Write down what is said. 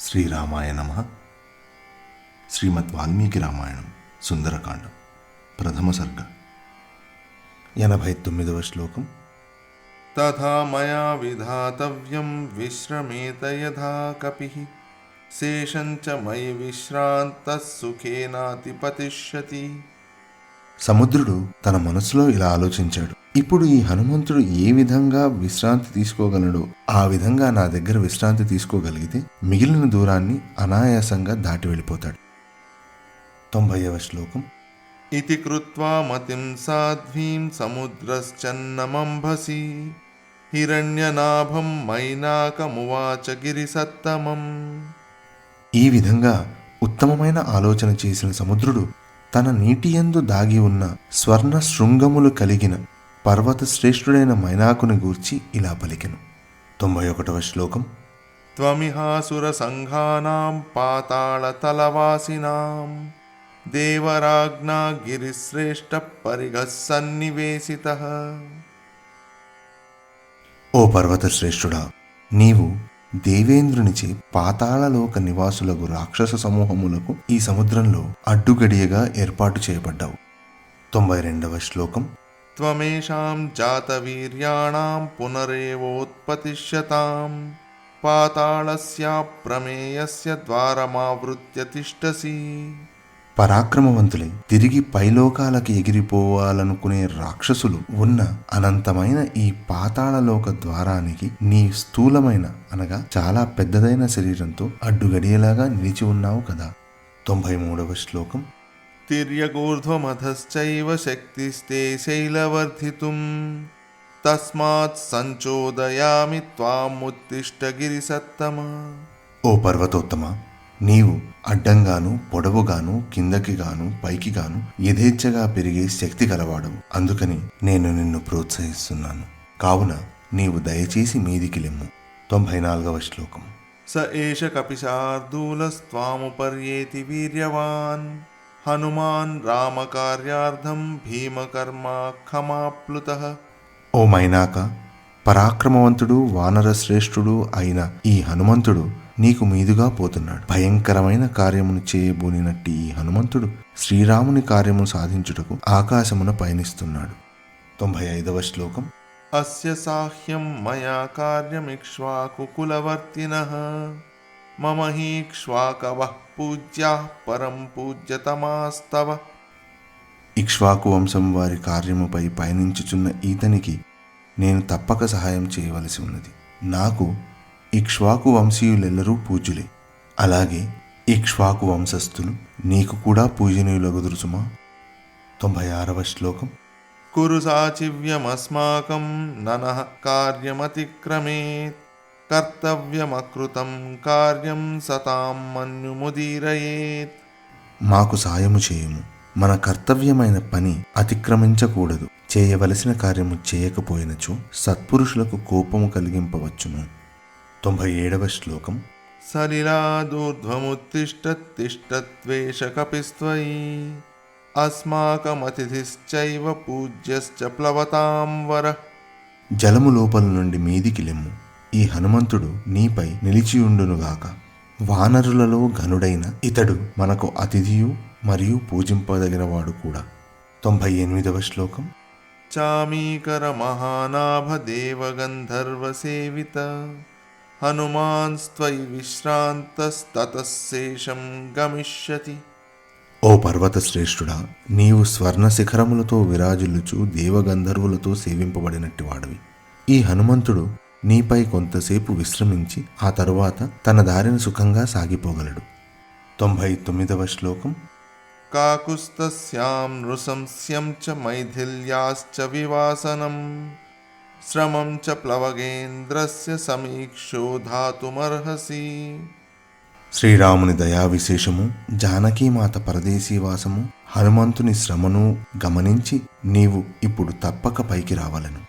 శ్రీరామాయ నమః. శ్రీమద్ వాల్మీకి రామాయణం సుందరకాండం ప్రథమ సర్గ 89వ శ్లోకం. తథా మయా విధాతవ్యం విశ్రమేత యథా కపిః శేషం చ మయి విశ్రాంతః సుఖేనాతిపతిష్యతి. సముద్రుడు తన మనసులో ఇలా ఆలోచించాడు, ఇప్పుడు ఈ హనుమంతుడు ఏ విధంగా విశ్రాంతి తీసుకోగలడో ఆ విధంగా నా దగ్గర విశ్రాంతి తీసుకోగలిగితే మిగిలిన దూరాన్ని అనాయాసంగా దాటి వెళ్ళిపోతాడు. 90వ శ్లోకం. ఇతి కృత్వా మతిం సాధ్వీం సముద్రశ్చన్నమంభసి హిరణ్యనాభం మైనాకమువాచ గిరిసత్తమం. ఈ విధంగా ఉత్తమమైన ఆలోచన చేసిన సముద్రుడు తన నీటియందు దాగి ఉన్న స్వర్ణ శృంగములు కలిగిన పర్వత శ్రేష్ఠుడైన మైనాకుని గూర్చి ఇలా పలికెను. 91వ శ్లోకం. త్వమిహాసుర సంఘానాం పాతాళ తలవాసినాం దేవరాజ్ఞా గిరిశ్రేష్ఠ పరిగః సన్నివేశితః. ఓ పర్వత శ్రేష్ఠుడా, నీవు దేవేంద్రునిచే పాతాళలోక నివాసులకు రాక్షస సమూహములకు ఈ సముద్రంలో అడ్డుగడియగా ఏర్పాటు చేయబడ్డావు. 92వ శ్లోకం. త్వమేషాం జాతవీర్యాణాం పునరేవోత్పతిష్యతాం పాతాళస్యాప్రమేయస్య ద్వారమావృత్య తిష్టసి. పరాక్రమవంతులై తిరిగి పైలోకాలకి ఎగిరిపోవాలనుకునే రాక్షసులు ఉన్న అనంతమైన ఈ పాతాళలోక ద్వారానికి నీ స్థూలమైన అనగా చాలా పెద్దదైన శరీరంతో అడ్డుగడియేలాగా నిలిచి ఉన్నావు కదా. 93వ శ్లోకం. తిర్యగూర్ధ్వమధశ్చైవ శక్తిస్తే శైలవర్ధితుం తస్మాత్ సంచోదయామి త్వాముత్తిష్ట గిరిసత్తమ. ఓ పర్వతోత్తమ, నీవు అడ్డంగాను పొడవుగాను కిందకి గాను పైకి గాను యథేచ్ఛగా పెరిగే శక్తి గలవాడవు. అందుకని నేను నిన్ను ప్రోత్సహిస్తున్నాను. కావున నీవు దయచేసి మీదికి లెమ్ము. 94వ శ్లోకం. స ఏష కపిశార్దూలస్త్వాముపర్యేతి వీర్యవాన్ హనుమాన్ రామకార్యార్థం భీమకర్మా ఖమాప్లుతః. ఓ మైనాక, పరాక్రమవంతుడు వానర శ్రేష్ఠుడు అయిన ఈ హనుమంతుడు నీకు మీదుగా పోతున్నాడు. భయంకరమైన కార్యమును చేయబోనినట్టి ఈ హనుమంతుడు శ్రీరాముని కార్యమును సాధించుటకు ఆకాశమున పయనిస్తున్నాడు. 95వ శ్లోకం. అస్య సాహ్యం మయా కార్యమిక్ష్వాకుకులవర్తినః మమ హీక్ష్వాకవః పూజ్యాః పరం పూజ్యతమాస్తవ. ఇక్ష్వాకు వంశం వారి కార్యముపై పయనించుచున్న ఈతనికి నేను తప్పక సహాయం చేయవలసి ఉన్నది. నాకు ఇక్ష్వాకు వంశీయులెల్లరూ పూజ్యులే. అలాగే ఇక్ష్వాకు వంశస్థులు నీకు కూడా పూజనీయులగుదురు సుమా. 96వ శ్లోకం. కురు సాచివ్యమస్మాకం ననః కార్యమతిక్రమేత్ కర్తవ్యమకృతం కార్యం సతాం మన్యుముదీరయేత్. మాకు సాయము చేయుము, మన కర్తవ్యమైన పని అతిక్రమించకూడదు. చేయవలసిన కార్యము చేయకపోయినచో సత్పురుషులకు కోపము కలిగింపవచ్చును. 97వ శ్లోకం. సలిలాదూర్ధ్వముత్తిష్టత్తిష్టత్వేష కపిస్త్వయి అస్మాకమతిథిశ్చైవ పూజ్యశ్చ ప్లవతాం వర. జలము లోపల నుండి మీదికి లెమ్ము, ఈ హనుమంతుడు నీపై నిలిచియుండునుగాక. వానరులలో ఘనుడైన ఇతడు మనకు అతిథియు మరియు పూజింపదగినవాడు కూడా. 98వ శ్లోకం. చామీకర మహానాభ దేవగంధర్వ సేవిత హనుమాన్ స్త్వయి విశ్రాంతస్తతః శేషం గమిష్యతి. ఓ పర్వత శ్రేష్ఠుడా, నీవు స్వర్ణ శిఖరములతో విరాజిల్లుచు దేవగంధర్వులతో సేవింపబడినట్టి వాడివి. ఈ హనుమంతుడు నీపై కొంతసేపు విశ్రమించి ఆ తరువాత తన దారిని సుఖంగా సాగిపోగలడు. 99వ శ్లోకం. కాకుస్తస్యాం నృశంస్యం చ మైథిల్యాశ్చ వివాసనం శ్రమం చ ప్లవగేంద్రస్య సమీక్షోధాతుమర్హసి. శ్రీరాముని దయా విశేషము, జానకీమాత పరదేశీవాసము, హనుమంతుని శ్రమను గమనించి నీవు ఇప్పుడు తప్పక పైకి రావలెను.